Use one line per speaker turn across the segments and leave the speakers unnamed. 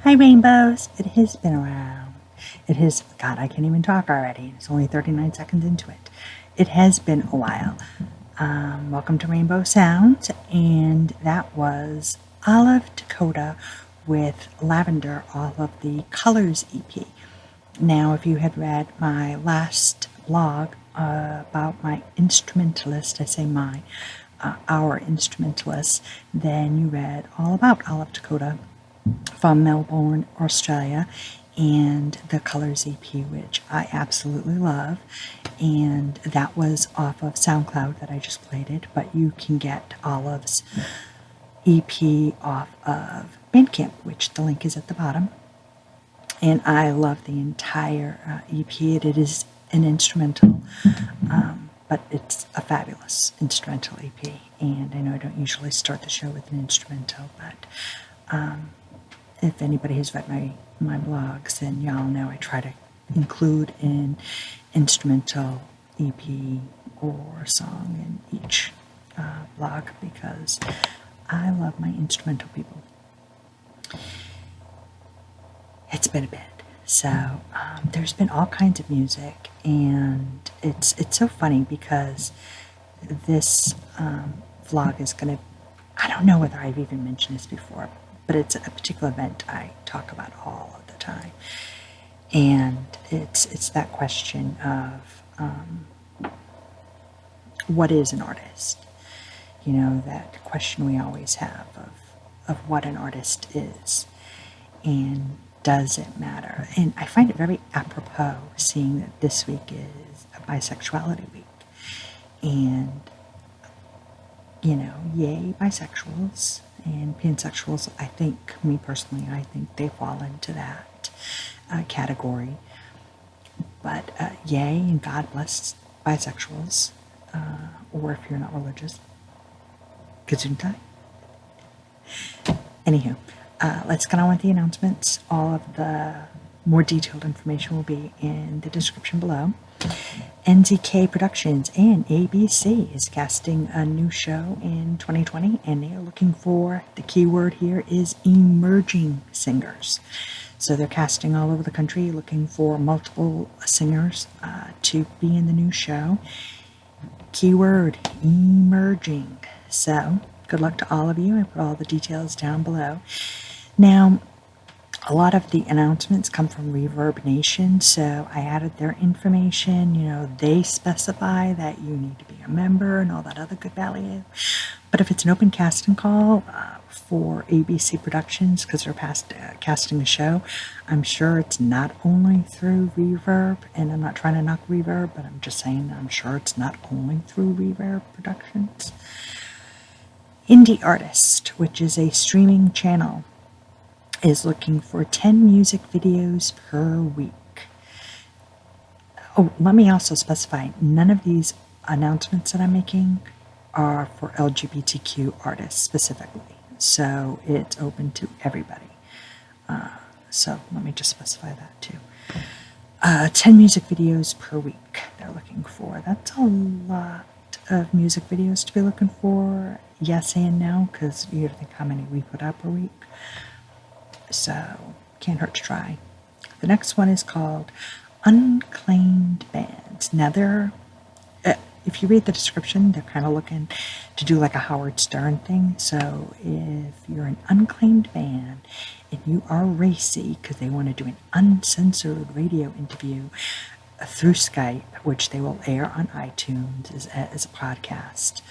Hi, rainbows. It has been around. It has, God, I can't even talk already. It's only 39 seconds into it. It has been a while. Welcome to Rainbow Sounds, and that was Dakota with Lavender off of the Colors EP. Now, if you had read my last blog about my instrumentalist, I say my, our instrumentalist, then you read all about Dakota from Melbourne, Australia, and the Colors EP, which I absolutely love. And that was off of SoundCloud that I just played it, but you can get Olive's EP off of Bandcamp, which the link is at the bottom. And I love the entire EP. It is an instrumental, but it's a fabulous instrumental EP. And I know I don't usually start the show with an instrumental, but if anybody has read my blogs, then y'all know I try to include an instrumental EP or song in each blog because I love my instrumental people. It's been a bit. So there's been all kinds of music, and it's so funny because this vlog is going to, I don't know whether I've even mentioned this before, but it's a particular event I talk about all of the time. And it's that question of what is an artist? You know, that question we always have of what an artist is. And does it matter? And I find it very apropos seeing that this week is a bisexuality week. And, you know, yay, bisexuals and pansexuals. I think, me personally, I think they fall into that category. But yay, and God bless bisexuals, or if you're not religious, gesundheit. Anywho, let's get on with the announcements. All of the more detailed information will be in the description below. NZK Productions and ABC is casting a new show in 2020, and they are looking for, the key word here is emerging singers. So they're casting all over the country, looking for multiple singers to be in the new show. Keyword, emerging. So good luck to all of you. I put all the details down below. Now, a lot of the announcements come from Reverb Nation, so I added their information. You know, they specify that you need to be a member and all that other good value. But if it's an open casting call for ABC Productions, because they're casting a show, I'm sure it's not only through Reverb, and I'm not trying to knock Reverb, but I'm just saying I'm sure it's not only through Reverb Productions. Indie Artist, which is a streaming channel, is looking for 10 music videos per week. Oh, let me also specify, none of these announcements that I'm making are for LGBTQ artists specifically. So it's open to everybody. So let me just specify that too. 10 music videos per week they're looking for. That's a lot of music videos to be looking for. Yes and no, because you have to think how many we put out per week. So, can't hurt to try. The next one is called Unclaimed Bands. Now, if you read the description, they're kind of looking to do like a Howard Stern thing. So, if you're an unclaimed band and you are racy, because they want to do an uncensored radio interview through Skype, which they will air on iTunes as a podcast.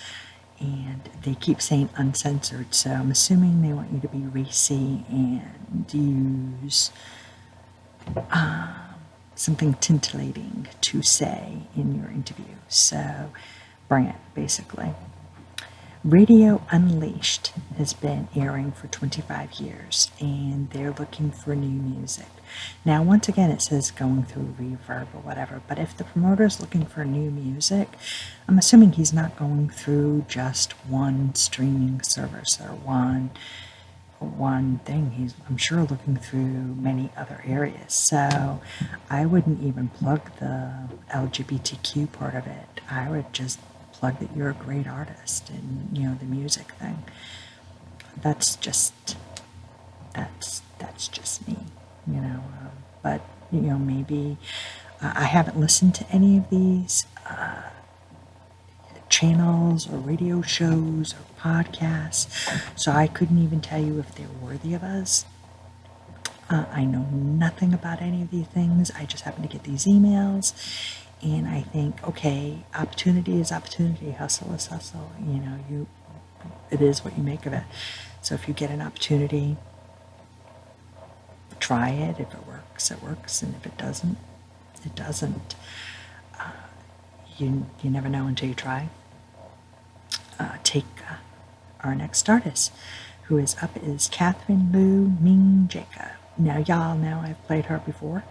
And they keep saying uncensored, so I'm assuming they want you to be racy and use something titillating to say in your interview. So bring it, basically. Radio Unleashed has been airing for 25 years, and they're looking for new music. Now, once again, it says going through Reverb or whatever, but if the promoter is looking for new music, I'm assuming he's not going through just one streaming service or one thing. I'm sure looking through many other areas. So I wouldn't even plug the LGBTQ part of it. I would just plug that you're a great artist and, you know, the music thing. That's that's just me, but maybe I haven't listened to any of these channels or radio shows or podcasts, so I couldn't even tell you if they're worthy of us. I know nothing about any of these things. I just happen to get these emails, and I think, okay, opportunity is opportunity, hustle is hustle. It is what you make of it. So if you get an opportunity, try it. If it works, it works, and if it doesn't, it doesn't. You never know until you try. Take our next artist, who is up, is Katherine Ming Jacob. Now, y'all know I've played her before,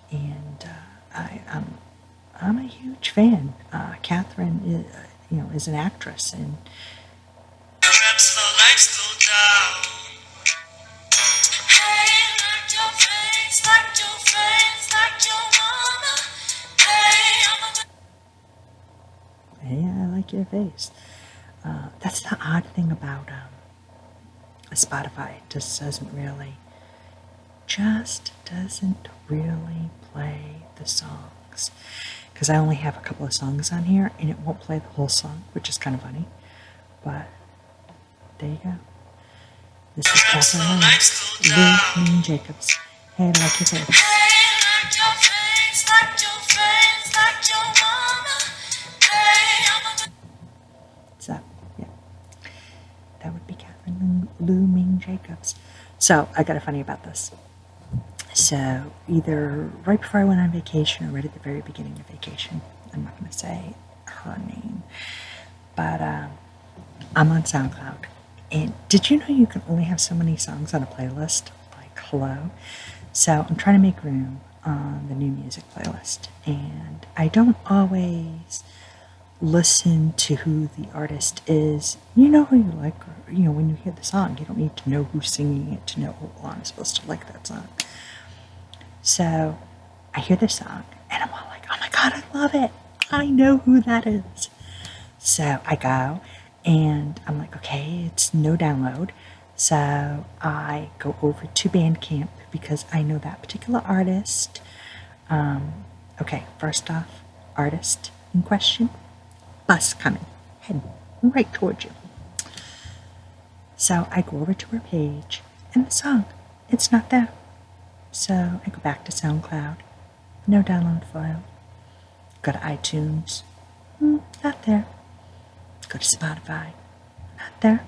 and I'm a huge fan. Katherine is an actress, and hey, I like your face. That's the odd thing about Spotify. It just doesn't really play the songs, because I only have a couple of songs on here, and it won't play the whole song, which is kind of funny. But there you go. This is Katherine Ming Jacobs. Hey, I like your face. So, yeah, that would be Katherine Ming Jacobs. So, I got a funny about this. So, either right before I went on vacation or right at the very beginning of vacation, I'm not going to say her name, but I'm on SoundCloud. And did you know you can only have so many songs on a playlist? Like, hello? So, I'm trying to make room on the new music playlist. And I don't always listen to who the artist is. You know who you like, or, when you hear the song, you don't need to know who's singing it to know, oh, I'm supposed to like that song. So I hear the song, and I'm all like, oh my God, I love it. I know who that is. So I go, and I'm like, okay, it's no download. So I go over to Bandcamp because I know that particular artist. Okay, first off, artist in question, bus coming, heading right towards you. So I go over to her page, and the song, it's not there. So I go back to SoundCloud, no download file. Go to iTunes, not there. Go to Spotify, not there.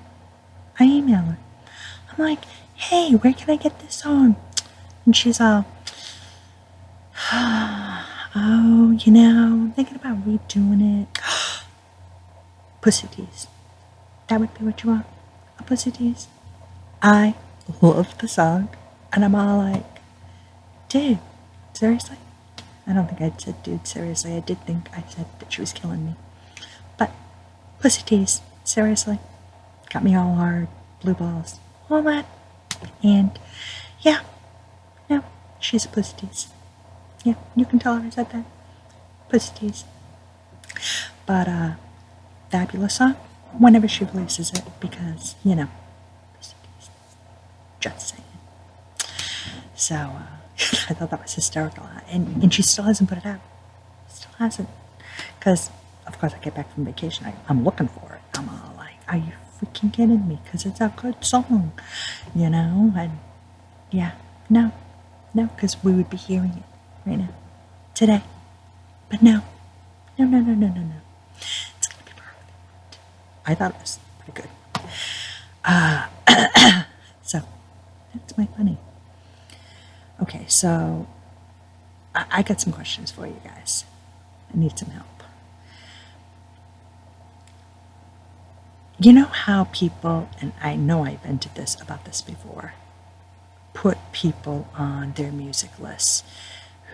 I email her. I'm like, hey, where can I get this song? And she's all, oh, I'm thinking about redoing it. Pussy tease. That would be what you want? A pussy tease? I love the song, and I'm all like, dude, seriously? I don't think I said dude, seriously. I did think I said that she was killing me. But, pussy tease, seriously. Got me all hard, blue balls, all that. And, yeah, no, she's a pussy tease. Yeah, you can tell her I said that. Pussy tease. But, fabulous song, whenever she releases it, because, pussy tease. Just saying. So, I thought that was hysterical. And she still hasn't put it out. Still hasn't. Because, of course, I get back from vacation. I'm looking for it. I'm all like, are you freaking kidding me? Because it's a good song. And, yeah. No, because we would be hearing it right now. Today. But no. No. It's going to be perfect. I thought it was pretty good. So, that's my funny. Okay, so I got some questions for you guys. I need some help. You know how people, and I know I've vented about this before, put people on their music lists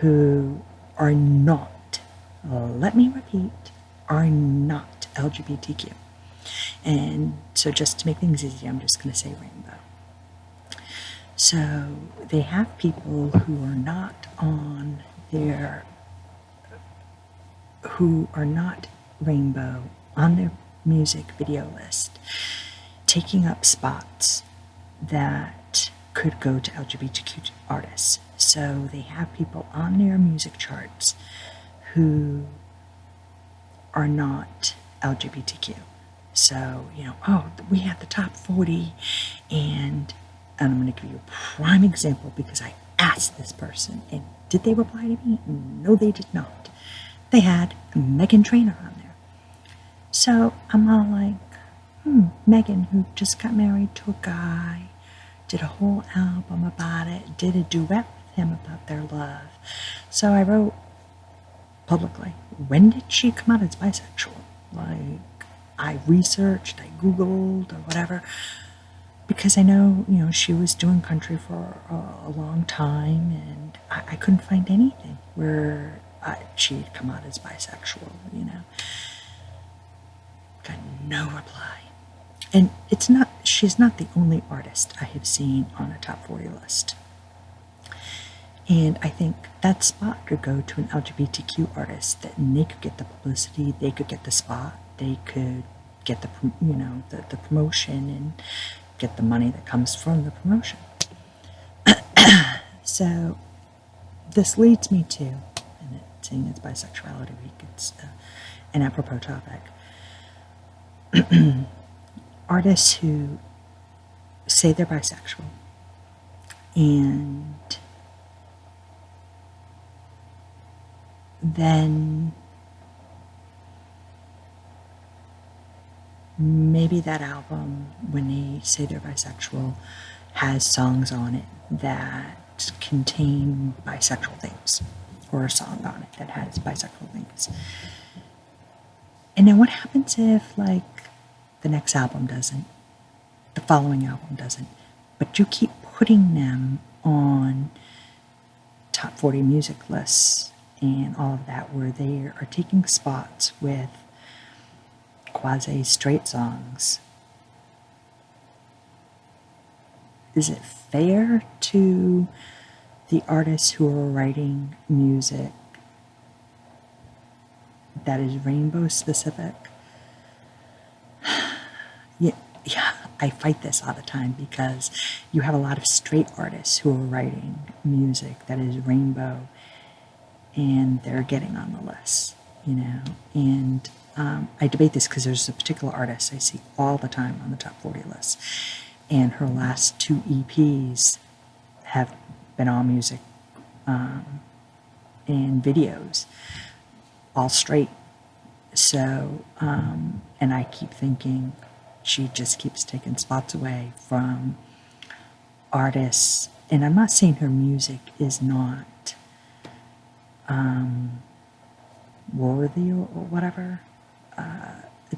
who are not, let me repeat, are not LGBTQ. And so just to make things easy, I'm just going to say rainbow. So they have people who are not rainbow on their music video list, taking up spots that could go to LGBTQ artists. So they have people on their music charts who are not LGBTQ. So, oh, we have the top 40, and I'm going to give you a prime example because I asked this person, and did they reply to me? No, they did not. They had Meghan Trainor on there. So I'm all like, Meghan, who just got married to a guy, did a whole album about it, did a duet with him about their love. So I wrote publicly, when did she come out as bisexual? Like, I researched, I Googled, or whatever, because I know, she was doing country for a long time, and I couldn't find anything where she had come out as bisexual, Got no reply. And she's not the only artist I have seen on a top 40 list. And I think that spot could go to an LGBTQ artist, and they could get the publicity, they could get the spot, they could get the promotion and get the money that comes from the promotion. So this leads me to, and seeing it's Bisexuality Week, it's an apropos topic. Artists who say they're bisexual and then maybe that album, when they say they're bisexual, has songs on it that contain bisexual themes, or a song on it that has bisexual themes. And then what happens if, like, the next album doesn't, the following album doesn't, but you keep putting them on top 40 music lists and all of that, where they are taking spots with quasi-straight songs? Is it fair to the artists who are writing music that is rainbow specific? Yeah, I fight this all the time because you have a lot of straight artists who are writing music that is rainbow, and they're getting on the list, and I debate this because there's a particular artist I see all the time on the top 40 list, and her last 2 EPs have been all music and videos, all straight. So, and I keep thinking she just keeps taking spots away from artists, and I'm not saying her music is not worthy or whatever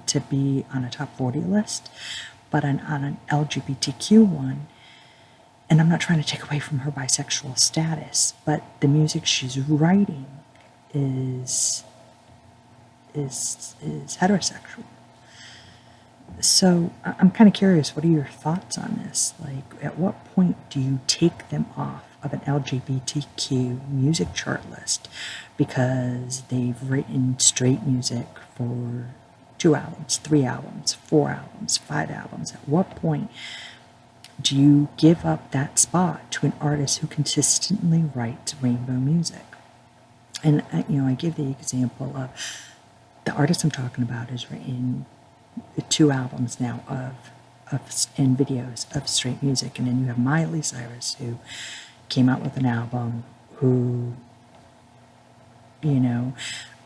to be on a top 40 list, but on an LGBTQ one, and I'm not trying to take away from her bisexual status, but the music she's writing is heterosexual. So I'm kind of curious, what are your thoughts on this? Like, at what point do you take them off of an LGBTQ music chart list because they've written straight music for 2 albums, 3 albums, 4 albums, 5 albums? At what point do you give up that spot to an artist who consistently writes rainbow music? And I give the example of the artist I'm talking about has written 2 albums now and videos of straight music, and then you have Miley Cyrus, who came out with an album, who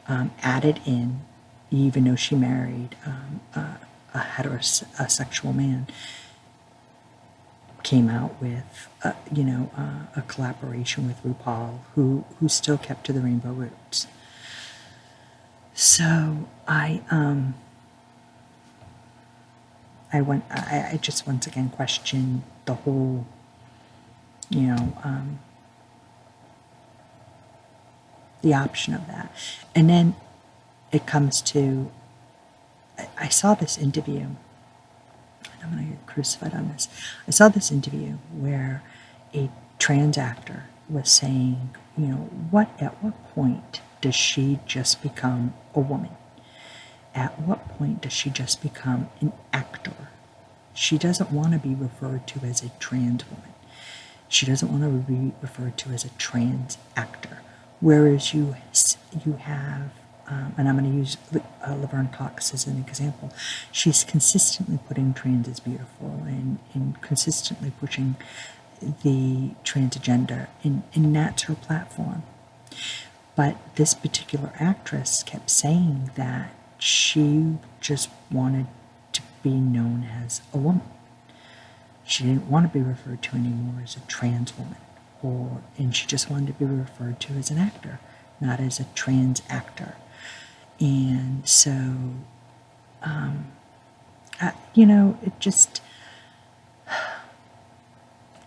added in, even though she married a heterosexual man, came out with a collaboration with RuPaul, who still kept to the rainbow roots. So I just once again question the whole, the option of that. And then it comes to, I saw this interview, and I'm going to get crucified on this. I saw this interview where a trans actor was saying, at what point does she just become a woman? At what point does she just become an actor? She doesn't want to be referred to as a trans woman. She doesn't want to be referred to as a trans actor. Whereas you have, and I'm going to use Laverne Cox as an example, she's consistently putting trans as beautiful and consistently pushing the trans agenda, and that's her platform. But this particular actress kept saying that she just wanted to be known as a woman. She didn't want to be referred to anymore as a trans woman, and she just wanted to be referred to as an actor, not as a trans actor. And so, it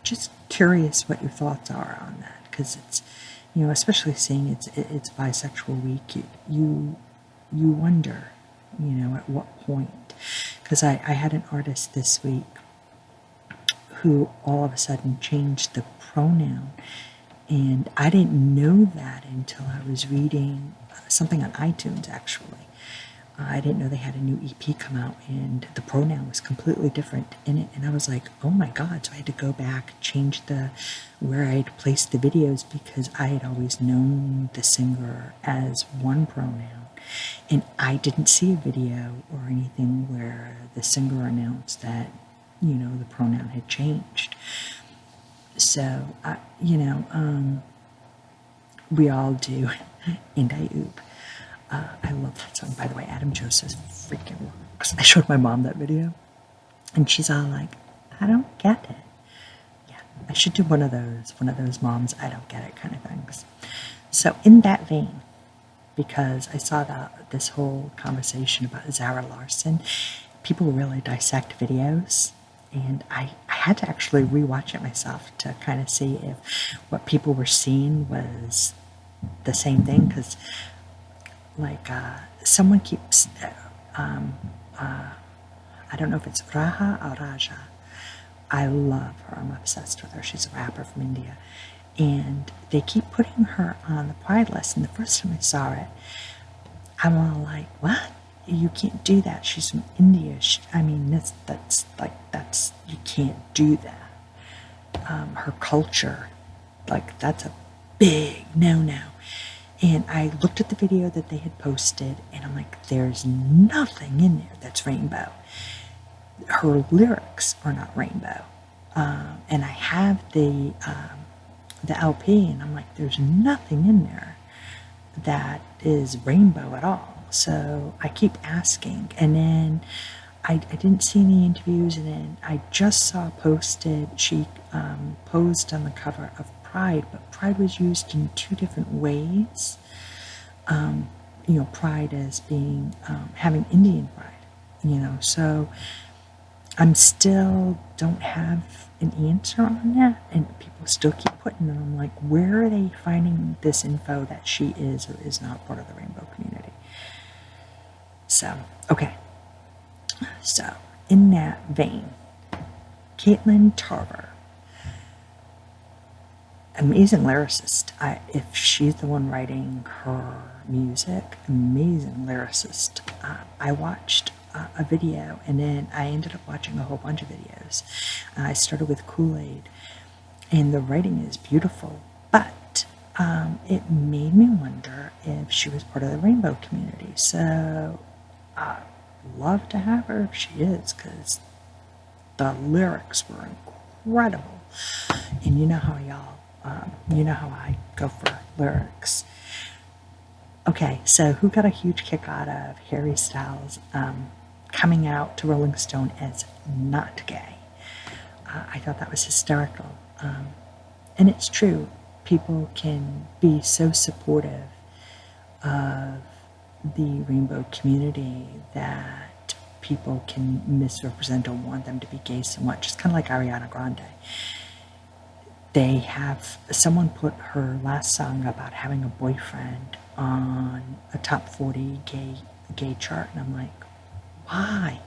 just curious what your thoughts are on that, because it's, especially seeing it's bisexual week, you wonder, at what point, because I had an artist this week who all of a sudden changed the pronoun, and I didn't know that until I was reading something on iTunes, actually. I didn't know they had a new EP come out, and the pronoun was completely different in it, and I was like, oh my god. So I had to go back, change where I had placed the videos, because I had always known the singer as one pronoun, and I didn't see a video or anything where the singer announced that, the pronoun had changed. So, we all do, and I oop. I love that song, by the way. Adam Joseph freaking rocks. I showed my mom that video, and she's all like, I don't get it. Yeah, I should do one of those moms, I don't get it kind of things. So in that vein, because I saw this whole conversation about Zara Larsson, people really dissect videos, and I had to actually rewatch it myself to kind of see if what people were seeing was the same thing, because someone keeps, I don't know if it's Raha or Raja. I love her. I'm obsessed with her. She's a rapper from India. And they keep putting her on the Pride list. And the first time I saw it, I'm all like, what? You can't do that. She's from India. You can't do that. Her culture, that's a big no-no. And I looked at the video that they had posted, and I'm like, there's nothing in there that's rainbow. Her lyrics are not rainbow. And I have the LP, and I'm like, there's nothing in there that is rainbow at all. So I keep asking, and then I didn't see any interviews, and then I just saw posted, she posed on the cover of Pride, but Pride was used in two different ways. Pride as being, having Indian pride, so I'm still don't have an answer on that, and people still keep putting them. I'm like, where are they finding this info that she is or is not part of the rainbow community? So, okay. So, in that vein, Caitlin Tarver, amazing lyricist. If she's the one writing her music, amazing lyricist. I watched a video, and then I ended up watching a whole bunch of videos. I started with Kool-Aid, and the writing is beautiful, but it made me wonder if she was part of the rainbow community. So I'd love to have her if she is, because the lyrics were incredible. And you know how I go for lyrics. Okay, so who got a huge kick out of Harry Styles coming out to Rolling Stone as not gay? I thought that was hysterical. And it's true. People can be so supportive of the rainbow community that people can misrepresent or want them to be gay so much. It's kind of like Ariana Grande. Someone put her last song about having a boyfriend on a top 40 gay chart, and I'm like, why?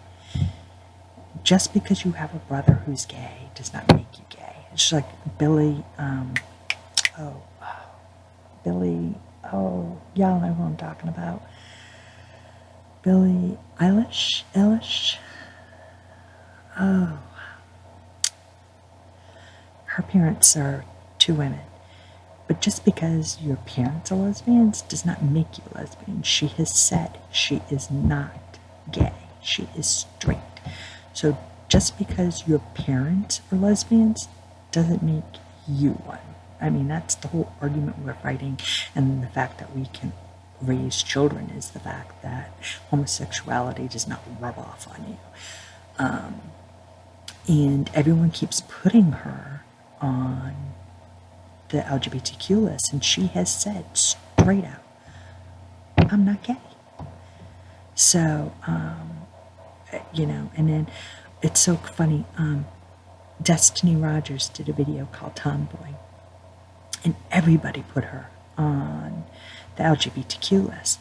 Just because you have a brother who's gay does not make you gay. It's just like Billy, y'all know who I'm talking about. Billie Eilish. Oh, her parents are two women. But just because your parents are lesbians does not make you a lesbian. She has said she is not gay. She is straight. So just because your parents are lesbians doesn't make you one. I mean, that's the whole argument we're fighting, and the fact that we can raise children is the fact that homosexuality does not rub off on you. And everyone keeps putting her on the LGBTQ list, and she has said straight out, I'm not gay. So, and then it's so funny. Destiny Rogers did a video called Tomboy, and everybody put her on the LGBTQ list.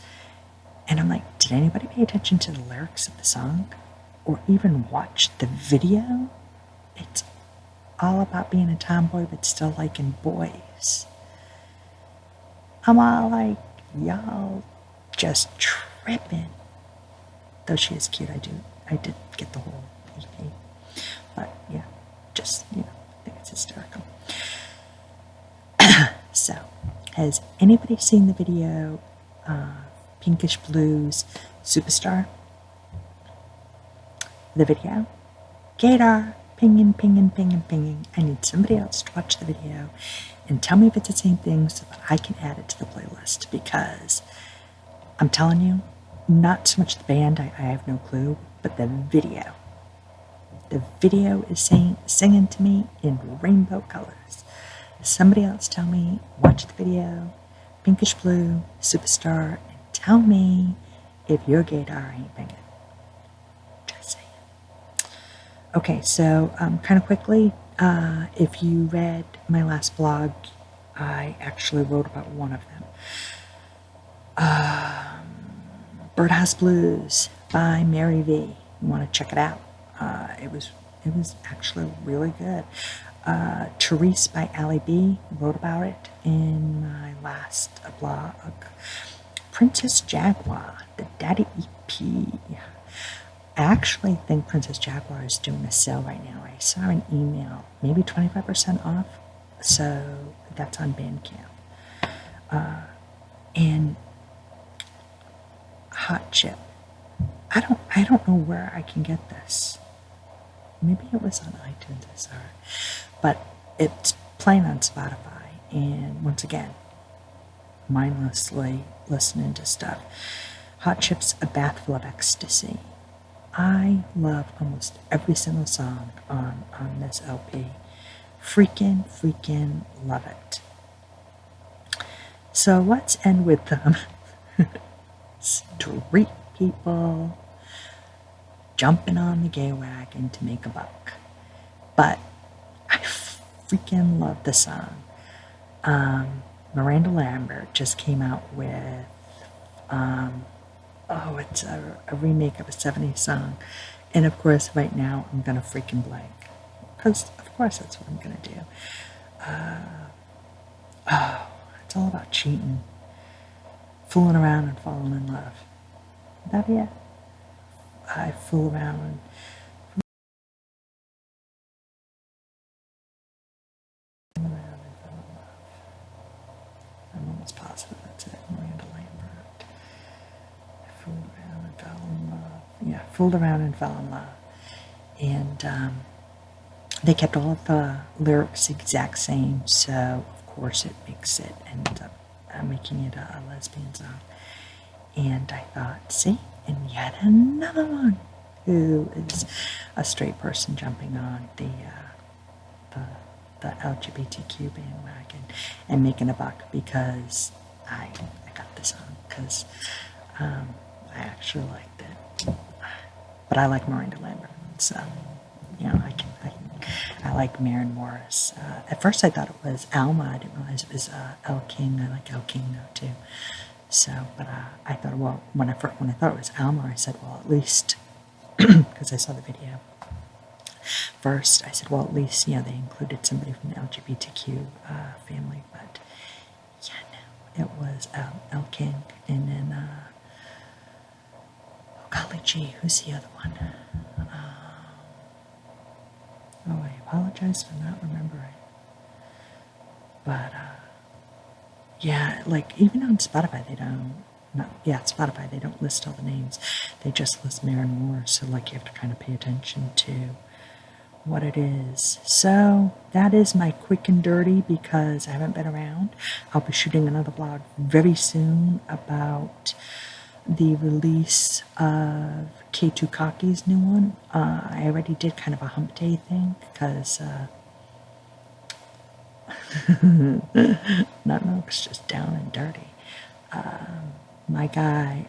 And I'm like, did anybody pay attention to the lyrics of the song or even watch the video? It's all about being a tomboy but still liking boys. I'm all like, y'all just tripping. Though she is cute, I did get the whole EP. But yeah, just, I think it's hysterical. So, has anybody seen the video, Pinkish Blues Superstar? The video? Gator, pinging, pinging, pinging, pinging. I need somebody else to watch the video and tell me if it's the same thing so that I can add it to the playlist, because I'm telling you, not so much the band, I have no clue, but the video. The video is singing to me in rainbow colors. Somebody else tell me, watch the video, Pinkish Blue, Superstar, and tell me if your gaydar ain't banging. Just saying. Okay, so kind of quickly, if you read my last blog, I actually wrote about one of them. Birdhouse Blues by Mary V. You want to check it out. It was actually really good. Therese by Allie B. wrote about it in my last blog. Princess Jaguar, the Daddy EP. I actually think Princess Jaguar is doing a sale right now. I saw an email, maybe 25% off. So that's on Bandcamp. And Hot Chip. I don't know where I can get this. Maybe it was on iTunes, I saw it. But it's playing on Spotify. And once again, mindlessly listening to stuff. Hot Chip's A Bath Full of Ecstasy. I love almost every single song on this LP. Freaking love it. So let's end with street people jumping on the gay wagon to make a buck. But I freaking love the song. Miranda Lambert just came out with it's a remake of a 70s song. And of course, right now, I'm going to freaking blank. Because, of course, that's what I'm going to do. It's all about cheating. Fooling around and falling in love. Would that be it? I fool around and fell in love. I'm almost positive that's it. Miranda Lambert. Fooled around and fell in love. Yeah, fooled around and fell in love. And they kept all of the lyrics exact same, so of course it ends up making it a lesbian song. And I thought, see, and yet another one who is a straight person jumping on the LGBTQ bandwagon and making a buck because I got this on because I actually liked it. But I like Miranda Lambert, so I like Maren Morris. At first I thought it was Alma. I didn't realize it was Elle King. I like Elle King though too. So, but I thought, well, when I thought it was Alma, I said, well, at least, because I saw the video first, I said, well, at least, they included somebody from the LGBTQ family, but yeah, no, it was Elle King, and then, oh, golly gee, who's the other one? I apologize for not remembering. But yeah, like even on Spotify, they don't. Spotify, they don't list all the names. They just list Mare and More. So like you have to kind of pay attention to what it is. So that is my quick and dirty because I haven't been around. I'll be shooting another vlog very soon about the release of K2 Kaki's new one. I already did kind of a hump day thing because nothing was just down and dirty. My guy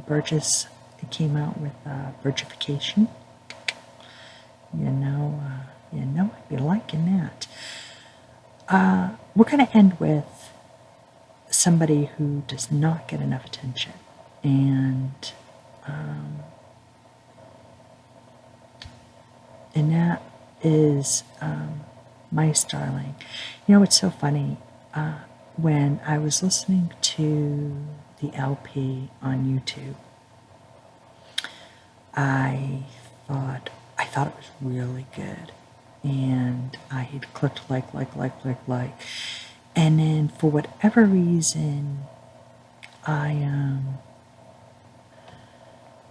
Burgess came out with Burgification. You know I'd be liking that. We're going to end with somebody who does not get enough attention, and that is Mise, darling. You know, it's so funny. When I was listening to the LP on YouTube, I thought it was really good, and I had clicked like, and then for whatever reason, I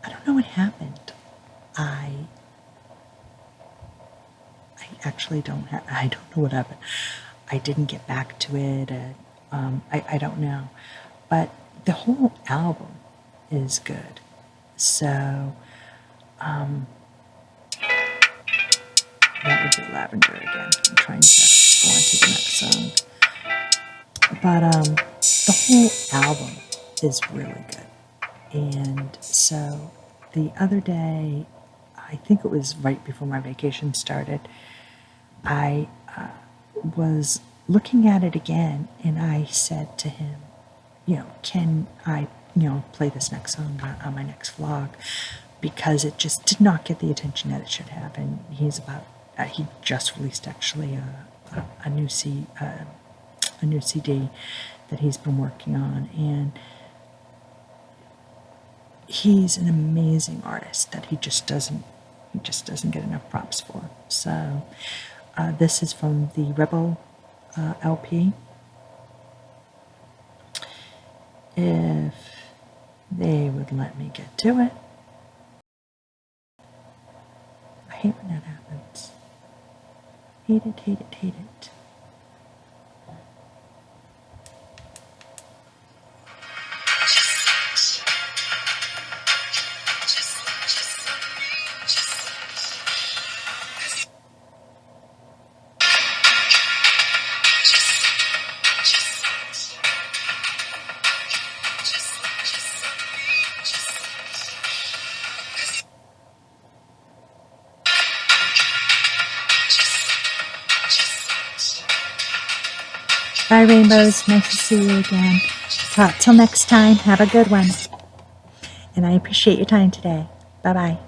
don't know what happened. I actually I don't know what happened. I didn't get back to it. I don't know, but the whole album is good. So that would be Lavender again. I'm trying to go on to the next song. But the whole album is really good. And so the other day, I think it was right before my vacation started, I was looking at it again, and I said to him, can I, play this next song on my next vlog? Because it just did not get the attention that it should have. And he just released actually a new CD that he's been working on, and he's an amazing artist that he just doesn't get enough props for. So this is from the Rebel LP. If they would let me get to it. I hate when that happens. Hate it, hate it, hate it. Bye, Rainbows. Nice to see you again. Till next time, have a good one. And I appreciate your time today. Bye-bye.